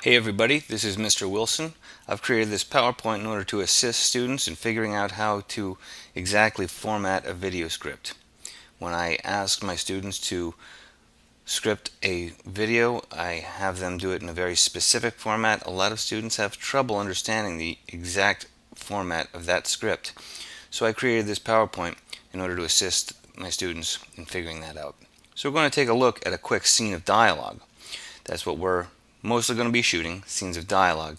Hey everybody, this is Mr. Wilson. I've created this PowerPoint in order to assist students in figuring out how to exactly format a video script. When I ask my students to script a video, I have them do it in a very specific format. A lot of students have trouble understanding the exact format of that script. So I created this PowerPoint in order to assist my students in figuring that out. So we're going to take a look at a quick scene of dialogue. That's what we're mostly going to be shooting, scenes of dialogue,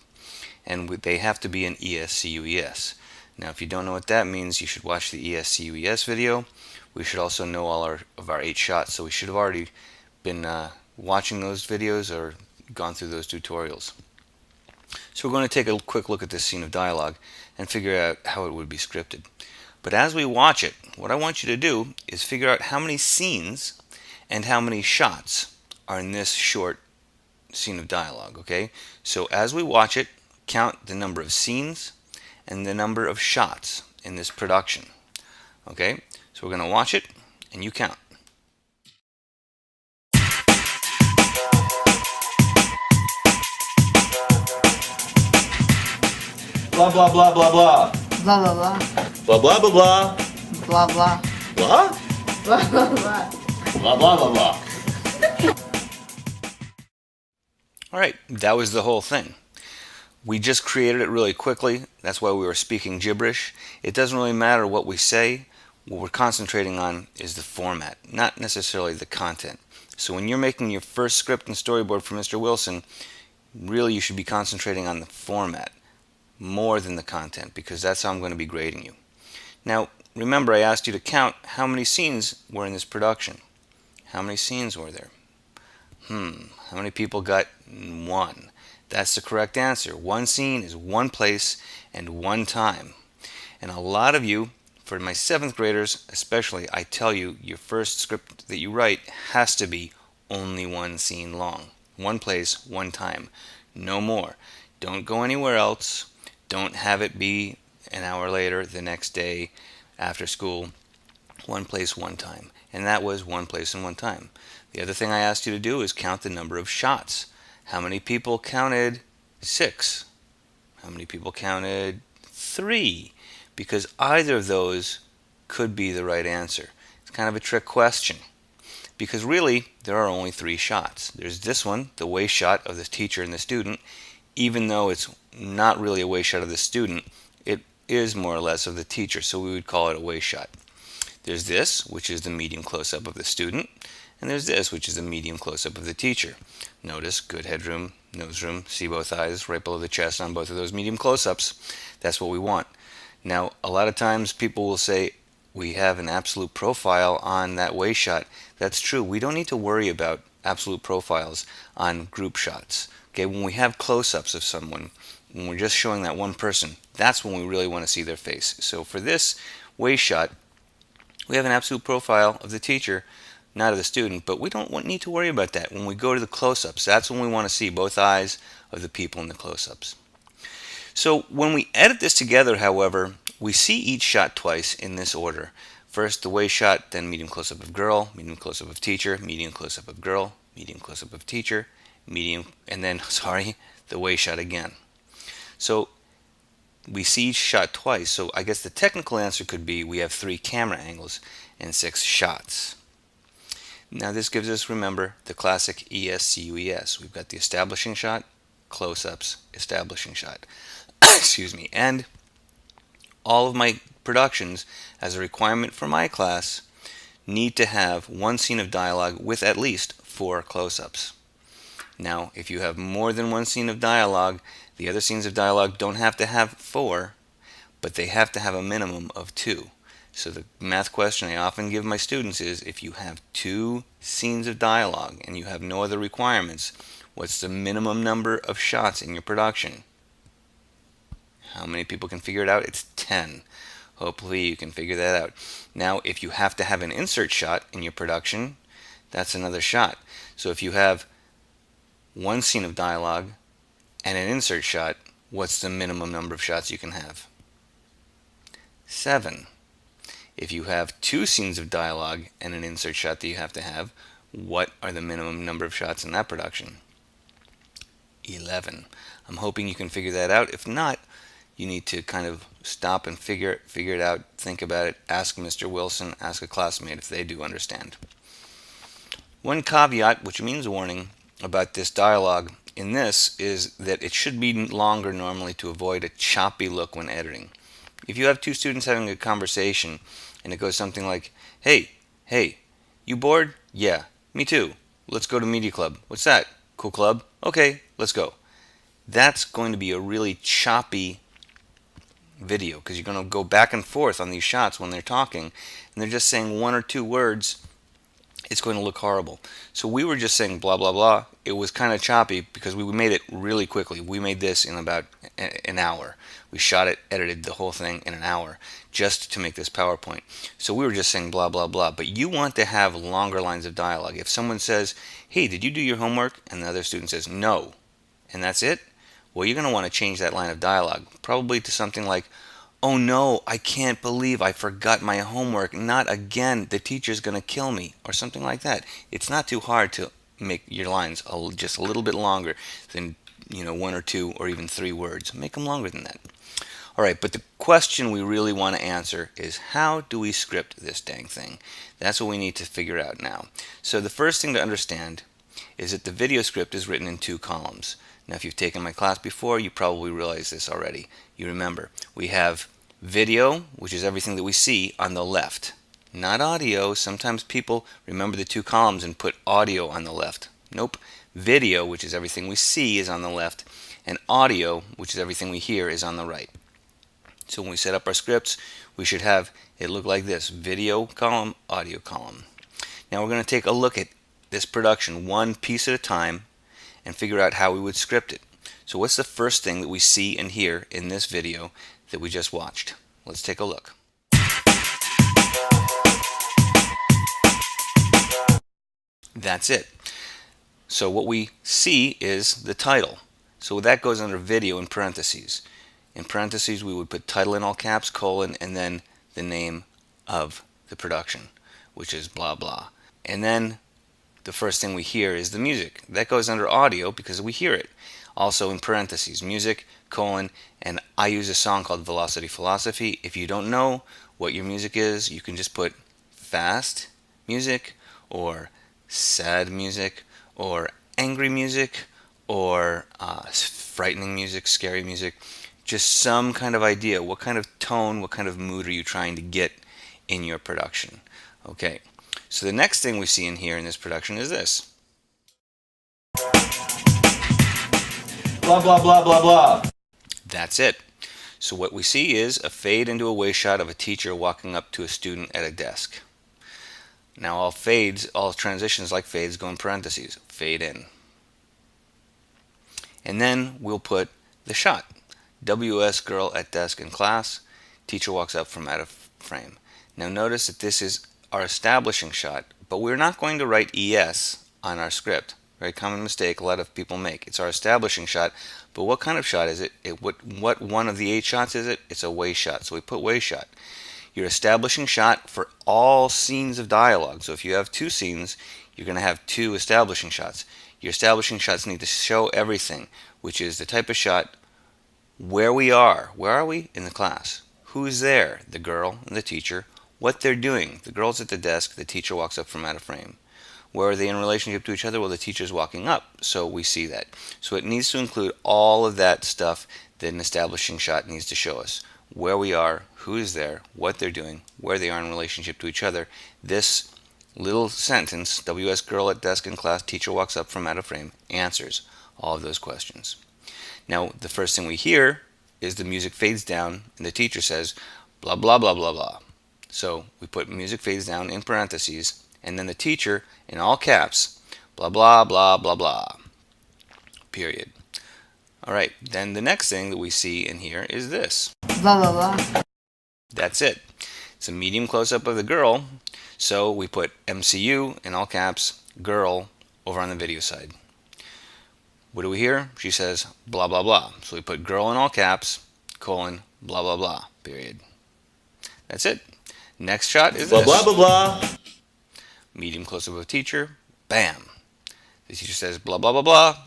and they have to be in ESCUES. Now if you don't know what that means, you should watch the ESCUES video. We should also know all of our 8 shots, so we should have already been watching those videos or gone through those tutorials. So we're going to take a quick look at this scene of dialogue and figure out how it would be scripted. But as we watch it, what I want you to do is figure out how many scenes and how many shots are in this short scene of dialogue, okay? So as we watch it, count the number of scenes and the number of shots in this production, okay? So we're going to watch it and you count. Blah blah blah blah blah. Blah blah blah. Blah blah blah blah. Blah blah. Blah? Blah blah blah. Blah blah blah blah. Alright, that was the whole thing. We just created it really quickly. That's why we were speaking gibberish. It doesn't really matter what we say. What we're concentrating on is the format, not necessarily the content. So when you're making your first script and storyboard for Mr. Wilson, really you should be concentrating on the format more than the content, because that's how I'm going to be grading you. Now, remember I asked you to count how many scenes were in this production. How many scenes were there? How many people got 1? That's the correct answer. One scene is one place and one time. And a lot of you, for my 7th graders especially, I tell you your first script that you write has to be only one scene long. One place, one time. No more. Don't go anywhere else. Don't have it be an hour later, the next day, after school. One place, one time. And that was one place and one time. The other thing I asked you to do is count the number of shots. How many people counted 6? How many people counted 3? Because either of those could be the right answer. It's kind of a trick question. Because really, there are only 3 shots. There's this one, the waist shot of the teacher and the student. Even though it's not really a waist shot of the student, it is more or less of the teacher, so we would call it a waist shot. There's this, which is the medium close-up of the student, and there's this, which is the medium close-up of the teacher. Notice good headroom, nose room, see both eyes right below the chest on both of those medium close-ups. That's what we want. Now, a lot of times people will say we have an absolute profile on that waist shot. That's true. We don't need to worry about absolute profiles on group shots. Okay, when we have close-ups of someone, when we're just showing that one person, that's when we really want to see their face. So for this waist shot, we have an absolute profile of the teacher, not of the student, but we don't need to worry about that. When we go to the close-ups, that's when we want to see both eyes of the people in the close-ups. So when we edit this together, however, we see each shot twice in this order. First the waist shot, then medium close-up of girl, medium close-up of teacher, medium close-up of girl, medium close-up of teacher, medium, and then, the waist shot again. So we see each shot twice, so I guess the technical answer could be we have 3 camera angles and 6 shots. Now this gives us, remember, the classic ESCUES. We've got the establishing shot, close-ups, establishing shot. Excuse me. And all of my productions, as a requirement for my class, need to have one scene of dialogue with at least 4 close-ups. Now, if you have more than one scene of dialogue, the other scenes of dialogue don't have to have 4, but they have to have a minimum of 2. So the math question I often give my students is, if you have 2 scenes of dialogue and you have no other requirements, what's the minimum number of shots in your production? How many people can figure it out? It's 10. Hopefully you can figure that out. Now, if you have to have an insert shot in your production, that's another shot. So if you have one scene of dialogue and an insert shot, what's the minimum number of shots you can have? 7. If you have 2 scenes of dialogue and an insert shot that you have to have, what are the minimum number of shots in that production? 11. I'm hoping you can figure that out. If not, you need to kind of stop and figure it out, think about it, ask Mr. Wilson, ask a classmate if they do understand. One caveat, which means warning, about this dialogue in this is that it should be longer normally to avoid a choppy look when editing. If you have two students having a conversation and it goes something like, hey, you bored? Yeah, me too. Let's go to Media Club. What's that? Cool club? Okay, let's go. That's going to be a really choppy video because you're going to go back and forth on these shots when they're talking and they're just saying one or two words. It's going to look horrible. So we were just saying blah blah blah. It was kind of choppy because we made it really quickly. We made this in about an hour. We shot it, edited the whole thing in an hour just to make this PowerPoint. So we were just saying blah blah blah. But you want to have longer lines of dialogue. If someone says, hey, did you do your homework? And the other student says no, and that's it, well, you're going to want to change that line of dialogue probably to something like, oh no, I can't believe I forgot my homework. Not again. The teacher's going to kill me. Or something like that. It's not too hard to make your lines just a little bit longer than, one or two or even three words. Make them longer than that. All right, but the question we really want to answer is how do we script this dang thing? That's what we need to figure out now. So the first thing to understand is that the video script is written in two columns. Now, if you've taken my class before, you probably realize this already. You remember, we have video, which is everything that we see, on the left. Not audio. Sometimes people remember the two columns and put audio on the left. Nope. Video, which is everything we see, is on the left. And audio, which is everything we hear, is on the right. So when we set up our scripts, we should have it look like this. Video column, audio column. Now we're going to take a look at this production one piece at a time and figure out how we would script it. So what's the first thing that we see and hear in this video that we just watched? Let's take a look. That's it. So what we see is the title. So that goes under video in parentheses. In parentheses we would put title in all caps, colon, and then the name of the production, which is blah blah. And then the first thing we hear is the music. That goes under audio because we hear it. Also in parentheses, music, colon, and I use a song called Velocity Philosophy. If you don't know what your music is, you can just put fast music or sad music or angry music or frightening music, scary music. Just some kind of idea. What kind of tone, what kind of mood are you trying to get in your production? Okay. So the next thing we see in here in this production is this. Blah, blah, blah, blah, blah. That's it. So what we see is a fade into a way shot of a teacher walking up to a student at a desk. Now all transitions like fades go in parentheses. Fade in. And then we'll put the shot. WS girl at desk in class. Teacher walks up from out of frame. Now notice that this is our establishing shot, but we're not going to write ES on our script. Very common mistake a lot of people make. It's our establishing shot, but what kind of shot is it? What one of the 8 shots is it? It's a way shot, so we put way shot. Your establishing shot for all scenes of dialogue. So if you have 2 scenes, you're going to have 2 establishing shots. Your establishing shots need to show everything, which is the type of shot, where we are. Where are we? In the class. Who's there? The girl and the teacher. What they're doing. The girl's at the desk. The teacher walks up from out of frame. Where are they in relationship to each other? Well, the teacher's walking up. So we see that. So it needs to include all of that stuff that an establishing shot needs to show us. Where we are, who is there, what they're doing, where they are in relationship to each other. This little sentence, WS girl at desk in class, teacher walks up from out of frame, answers all of those questions. Now, the first thing we hear is the music fades down and the teacher says, blah, blah, blah, blah, blah. So we put music fades down in parentheses, and then the teacher, in all caps, blah, blah, blah, blah, blah, period. All right, then the next thing that we see in here is this. Blah, blah, blah. That's it. It's a medium close-up of the girl, so we put MCU, in all caps, girl, over on the video side. What do we hear? She says, blah, blah, blah. So we put girl in all caps, colon, blah, blah, blah, period. That's it. Next shot is Blah, this. blah, blah, blah. Medium close-up of a teacher, bam. The teacher says, blah, blah, blah, blah,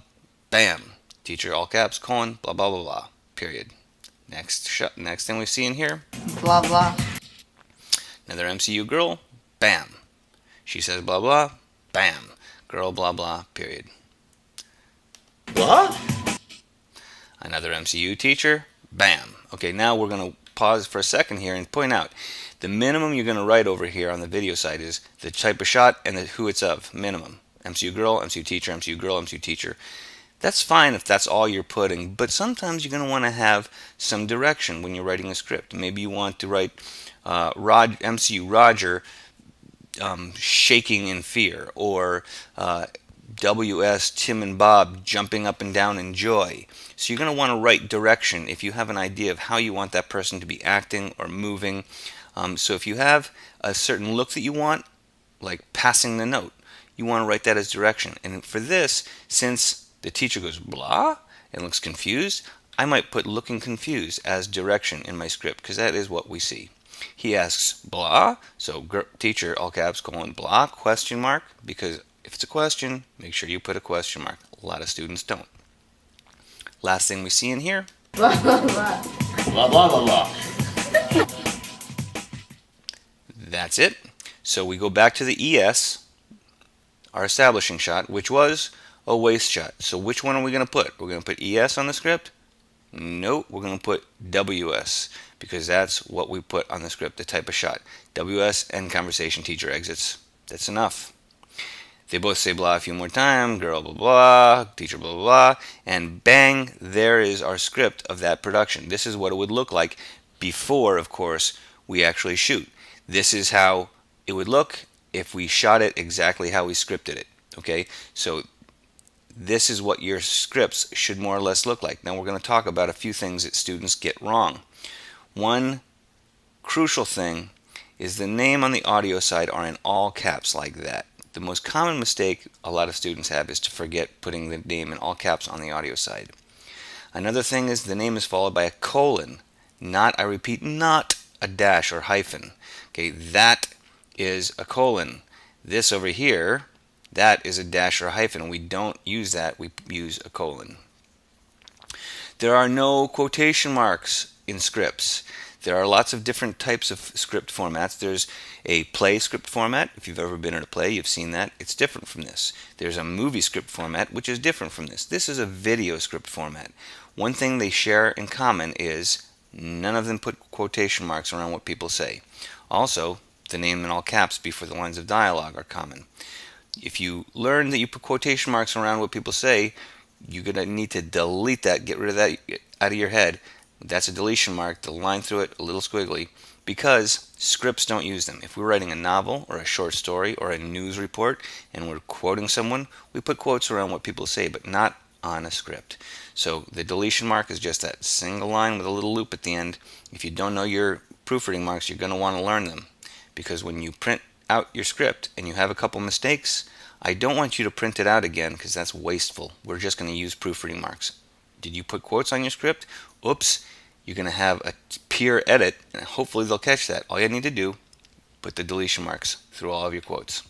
bam. Teacher, all caps, colon, blah, blah, blah, blah, period. Next thing we see in here, blah blah, another MCU girl, bam. She says blah, blah, bam. Girl, blah, blah, period. What? Another MCU teacher, bam. Okay, now we're going to pause for a second here and point out the minimum you're going to write over here on the video side is the type of shot and who it's of, minimum. MCU girl, MCU teacher, MCU girl, MCU teacher. That's fine if that's all you're putting, but sometimes you're going to want to have some direction when you're writing a script. Maybe you want to write MCU Roger shaking in fear, or WS Tim and Bob jumping up and down in joy. So you're going to want to write direction if you have an idea of how you want that person to be acting or moving. So if you have a certain look that you want, like passing the note, you want to write that as direction. And for this, since the teacher goes blah and looks confused, I might put looking confused as direction in my script, because that is what we see. He asks blah, so teacher, all caps, colon, blah, question mark, because if it's a question, make sure you put a question mark. A lot of students don't. Last thing we see in here, blah blah blah, Blah, blah, blah, blah. that's it. So we go back to the ES, our establishing shot, which was a waist shot. So which one are we going to put? We're going to put ES on the script? Nope, we're going to put WS, because that's what we put on the script, the type of shot. WS and conversation, teacher exits. That's enough. They both say blah a few more times, girl blah blah, teacher blah blah blah, and bang, there is our script of that production. This is what it would look like before, of course, we actually shoot. This is how it would look if we shot it exactly how we scripted it. Okay, so this is what your scripts should more or less look like. Now we're going to talk about a few things that students get wrong. One crucial thing is the name on the audio side are in all caps like that. The most common mistake a lot of students have is to forget putting the name in all caps on the audio side. Another thing is the name is followed by a colon, not, I repeat, not a dash or hyphen. Okay, that is a colon. This over here, that is a dash or a hyphen. We don't use that, we use a colon. There are no quotation marks in scripts. There are lots of different types of script formats. There's a play script format. If you've ever been in a play, you've seen that. It's different from this. There's a movie script format, which is different from this. This is a video script format. One thing they share in common is none of them put quotation marks around what people say. Also, the name in all caps before the lines of dialogue are common. If you learn that you put quotation marks around what people say, you're going to need to delete that, get rid of that out of your head. That's a deletion mark, the line through it, a little squiggly, because scripts don't use them. If we're writing a novel or a short story or a news report and we're quoting someone, we put quotes around what people say, but not on a script. So the deletion mark is just that single line with a little loop at the end. If you don't know your proofreading marks, you're going to want to learn them, because when you print out your script and you have a couple mistakes, I don't want you to print it out again, because that's wasteful. We're just going to use proofreading marks. Did you put quotes on your script? Oops, you're going to have a peer edit, and hopefully they'll catch that. All you need to do, put the deletion marks through all of your quotes.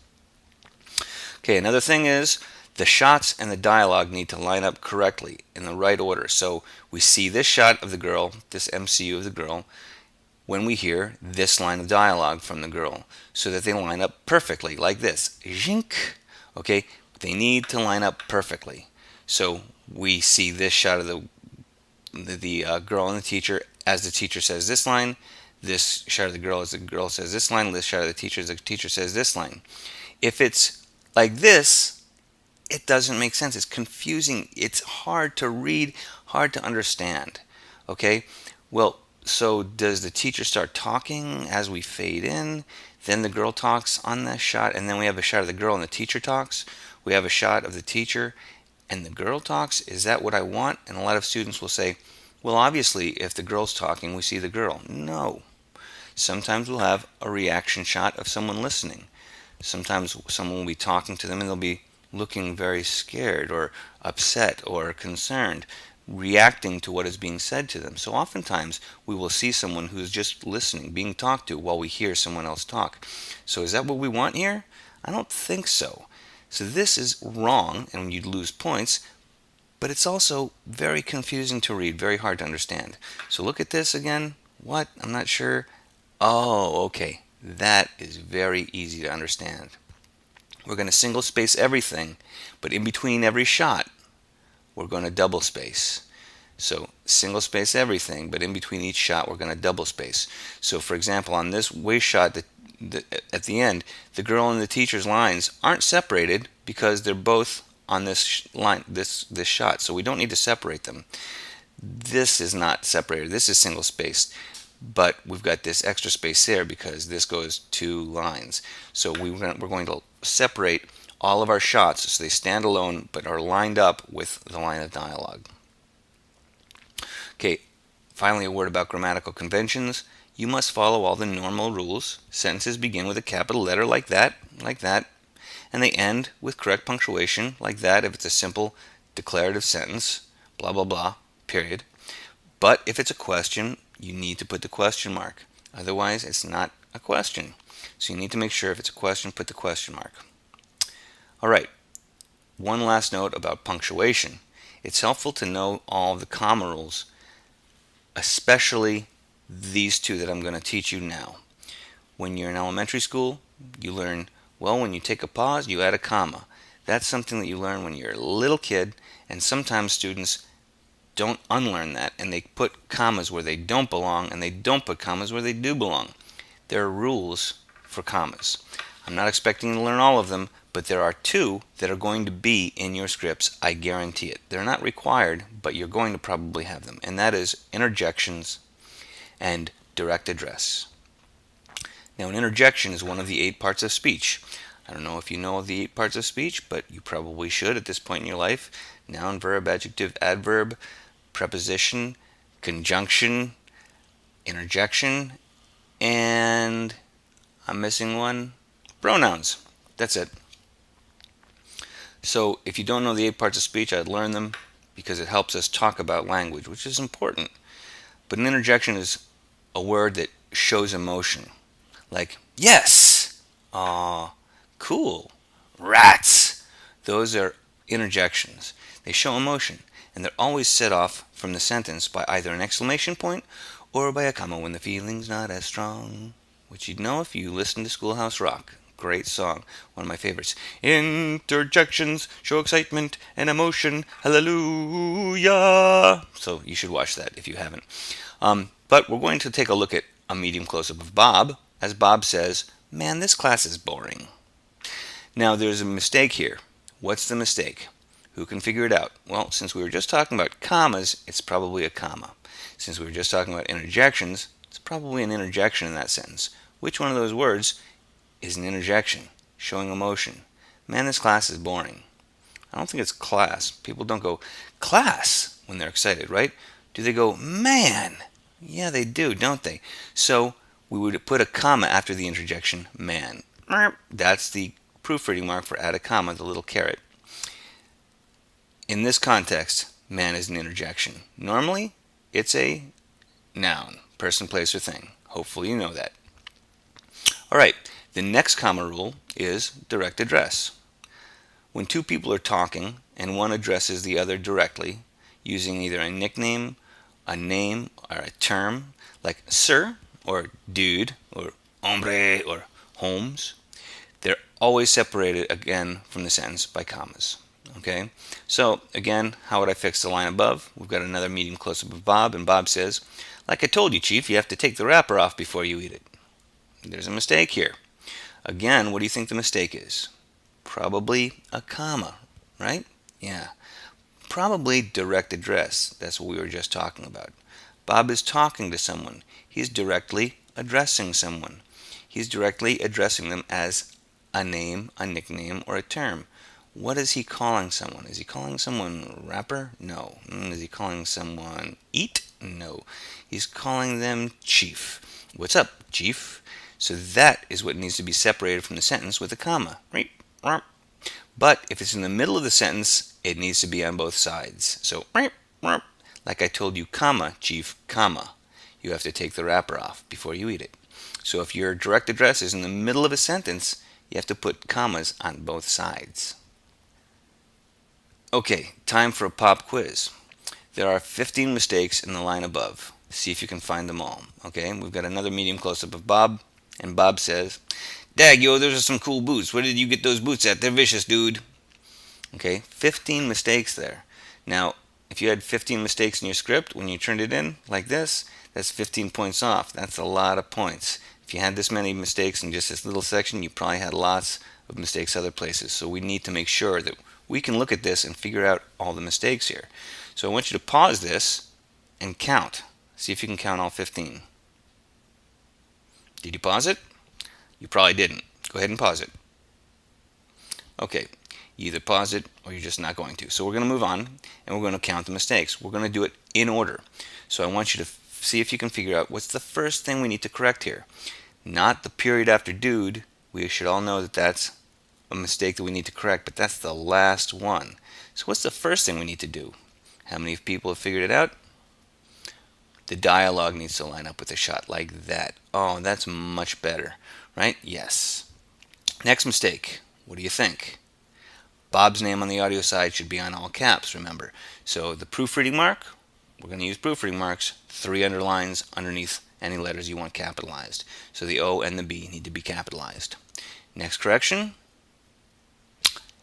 Okay, another thing is the shots and the dialogue need to line up correctly in the right order. So we see this shot of the girl, this MCU of the girl, when we hear this line of dialogue from the girl, so that they line up perfectly, like this. Zhink. Okay, they need to line up perfectly. So we see this shot of the girl and the teacher as the teacher says this line, this shot of the girl as the girl says this line, this shot of the teacher as the teacher says this line. If it's like this, it doesn't make sense. It's confusing. It's hard to read, hard to understand. Okay? Well, so does the teacher start talking as we fade in? Then the girl talks on that shot, and then we have a shot of the girl and the teacher talks. We have a shot of the teacher and the girl talks. Is that what I want? And a lot of students will say, well, obviously, if the girl's talking, we see the girl. No. Sometimes we'll have a reaction shot of someone listening. Sometimes someone will be talking to them and they'll be looking very scared or upset or concerned, reacting to what is being said to them. So oftentimes we will see someone who's just listening, being talked to while we hear someone else talk. So is that what we want here? I don't think so. So this is wrong, and you'd lose points but it's also very confusing to read, very hard to understand. So look at this again. What? I'm not sure. Oh, okay. That is very easy to understand. We're going to single space everything, but in between every shot, we're going to double space. So single space everything, but in between each shot, we're going to double space. So for example, on this waist shot, at the end, the girl and the teacher's lines aren't separated because they're both on this line, this shot. So we don't need to separate them. This is not separated. This is single spaced, but we've got this extra space there because this goes 2 lines. So we're going to separate all of our shots so they stand alone but are lined up with the line of dialogue. Okay, finally a word about grammatical conventions. You must follow all the normal rules. Sentences begin with a capital letter like that, and they end with correct punctuation like that if it's a simple declarative sentence, blah blah blah, period. But if it's a question, you need to put the question mark. Otherwise, it's not a question. So you need to make sure if it's a question, put the question mark. All right, one last note about punctuation. It's helpful to know all of the comma rules, especially these 2 that I'm going to teach you now. When you're in elementary school, you learn, well, when you take a pause, you add a comma. That's something that you learn when you're a little kid, and sometimes students don't unlearn that, and they put commas where they don't belong, and they don't put commas where they do belong. There are rules for commas. I'm not expecting you to learn all of them, but there are 2 that are going to be in your scripts, I guarantee it. They're not required, but you're going to probably have them, and that is interjections and direct address. Now, an interjection is one of the 8 parts of speech. I don't know if you know the 8 parts of speech, but you probably should at this point in your life. Noun, verb, adjective, adverb, preposition, conjunction, interjection, and I'm missing one, pronouns. That's it. So if you don't know the 8 parts of speech, I'd learn them because it helps us talk about language, which is important. But an interjection is a word that shows emotion. Like, yes, aw, cool, rats. Those are interjections. They show emotion, and they're always set off from the sentence by either an exclamation point or by a comma when the feeling's not as strong, which you'd know if you listen to Schoolhouse Rock. Great song, one of my favorites. Interjections show excitement and emotion, hallelujah. So you should watch that if you haven't. But we're going to take a look at a medium close-up of Bob, as Bob says, man, this class is boring. Now there's a mistake here. What's the mistake? Who can figure it out? Well, since we were just talking about commas, it's probably a comma. Since we were just talking about interjections, it's probably an interjection in that sentence. Which one of those words is an interjection, showing emotion? Man, this class is boring. I don't think it's class. People don't go, class, when they're excited, right? Do they go, man? Yeah, they do, don't they? So we would put a comma after the interjection, man. That's the proofreading mark for add a comma, the little caret. In this context, man is an interjection. Normally, it's a noun, person, place, or thing. Hopefully you know that. All right, the next comma rule is direct address. When 2 people are talking and one addresses the other directly using either a nickname, a name, or a term like sir or dude or hombre or Holmes, they're always separated again from the sentence by commas. Okay, so again, how would I fix the line above? We've got another medium close-up of Bob, and Bob says, like I told you, Chief, you have to take the wrapper off before you eat it. There's a mistake here. Again, what do you think the mistake is? Probably a comma, right? Yeah. Probably direct address. That's what we were just talking about. Bob is talking to someone. He's directly addressing someone. He's directly addressing them as a name, a nickname, or a term. What is he calling someone? Is he calling someone rapper? No. Is he calling someone eat? No. He's calling them chief. What's up, chief? So that is what needs to be separated from the sentence with a comma. But if it's in the middle of the sentence, it needs to be on both sides. So, like I told you, comma, chief, comma. You have to take the wrapper off before you eat it. So if your direct address is in the middle of a sentence, you have to put commas on both sides. Okay, time for a pop quiz. There are 15 mistakes in the line above. See if you can find them all. Okay, we've got another medium close-up of Bob, and Bob says, "Dag, yo, those are some cool boots. Where did you get those boots at? They're vicious, dude." Okay, 15 mistakes there. Now, if you had 15 mistakes in your script when you turned it in like this, that's 15 points off. That's a lot of points. If you had this many mistakes in just this little section, you probably had lots of mistakes other places. So we need to make sure that we can look at this and figure out all the mistakes here. So I want you to pause this and count. See if you can count all 15. Did you pause it? You probably didn't. Go ahead and pause it. Okay, you either pause it or you're just not going to. So we're going to move on and we're going to count the mistakes. We're going to do it in order. So I want you to see if you can figure out what's the first thing we need to correct here. Not the period after dude. We should all know that that's a mistake that we need to correct, but that's the last one. So what's the first thing we need to do? How many people have figured it out? The dialogue needs to line up with the shot like that. Oh, that's much better, right? Yes. Next mistake. What do you think? Bob's name on the audio side should be on all caps, remember. So the proofreading mark, we're going to use proofreading marks, 3 underlines underneath any letters you want capitalized. So the O and the B need to be capitalized. Next correction,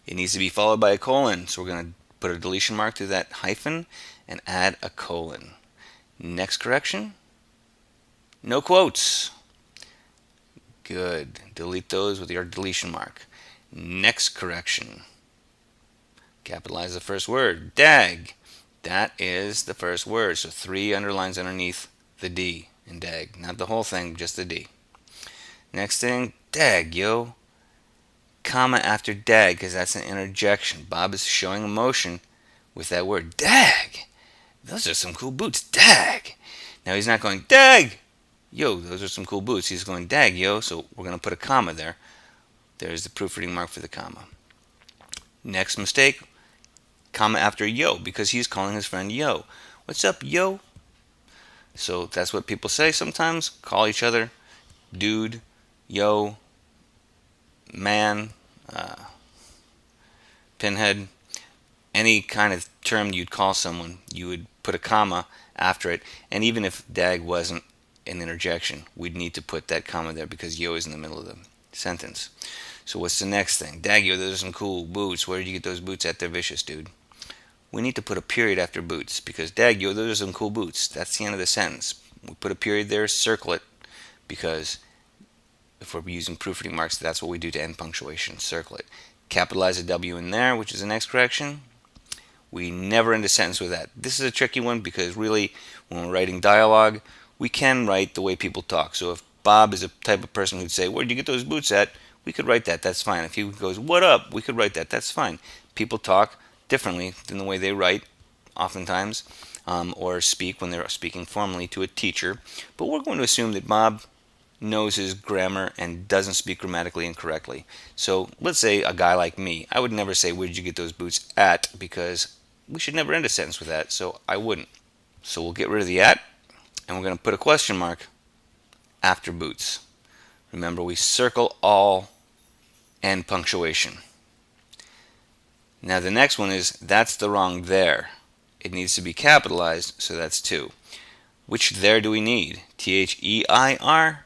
it needs to be followed by a colon. So we're going to put a deletion mark through that hyphen and add a colon. Next correction, no quotes. Good. Delete those with your deletion mark. Next correction, capitalize the first word, dag. That is the first word. So 3 underlines underneath the D in dag. Not the whole thing, just the D. Next thing, dag, yo. Comma after dag, because that's an interjection. Bob is showing emotion with that word, dag. Those are some cool boots, dag. Now he's not going, dag, yo, those are some cool boots. He's going, dag, yo. So we're going to put a comma there. There's the proofreading mark for the comma. Next mistake, comma after yo, because he's calling his friend yo. What's up, yo? So that's what people say sometimes. Call each other dude, yo, man, pinhead. Any kind of term you'd call someone, you would put a comma after it. And even if dag wasn't an interjection, we'd need to put that comma there because yo is in the middle of the sentence. So what's the next thing? Dag, yo, those are some cool boots. Where did you get those boots at? They're vicious, dude. We need to put a period after boots because dag, yo, those are some cool boots. That's the end of the sentence. We put a period there, circle it, because if we're using proofreading marks, that's what we do to end punctuation. Circle it. Capitalize a W in there, which is the next correction. We never end a sentence with that. This is a tricky one because really, when we're writing dialogue, we can write the way people talk. So if Bob is a type of person who'd say, "Where'd you get those boots at?" we could write that. That's fine. If he goes, "What up?" we could write that. That's fine. People talk differently than the way they write, oftentimes, or speak when they're speaking formally to a teacher. But we're going to assume that Bob knows his grammar and doesn't speak grammatically incorrectly. So let's say a guy like me, I would never say, "Where did you get those boots at?" because we should never end a sentence with that, so I wouldn't. So we'll get rid of the at, and we're going to put a question mark after boots. Remember, we circle all end punctuation. Now the next one is, that's the wrong there. It needs to be capitalized, so that's 2. Which there do we need? T-H-E-I-R?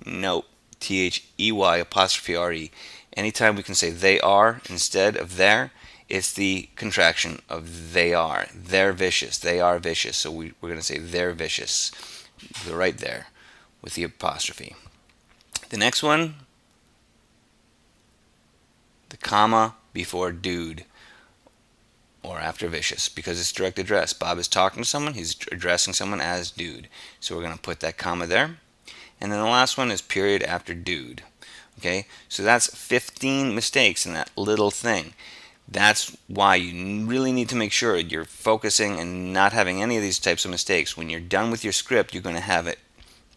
Nope. T-H-E-Y apostrophe R-E. Anytime we can say they are instead of there, it's the contraction of they are. They're vicious. They are vicious. So we're going to say they're vicious. They're right there with the apostrophe. The next one, the comma before dude or after vicious, because it's direct address. Bob is talking to someone. He's addressing someone as dude. So we're going to put that comma there. And then the last one is period after dude. Okay, so that's 15 mistakes in that little thing. That's why you really need to make sure you're focusing and not having any of these types of mistakes. When you're done with your script, you're going to have it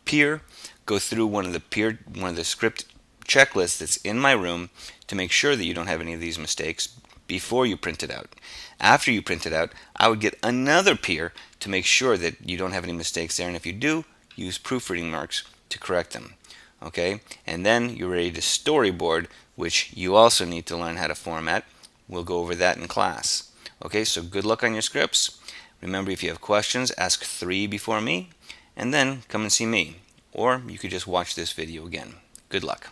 peer, go through one of the script checklists that's in my room to make sure that you don't have any of these mistakes before you print it out. After you print it out, I would get another peer to make sure that you don't have any mistakes there, and if you do, use proofreading marks to correct them. Okay, and then you're ready to storyboard, which you also need to learn how to format. We'll go over that in class. Okay, so good luck on your scripts. Remember, if you have questions, ask 3 before me, and then come and see me. Or you could just watch this video again. Good luck.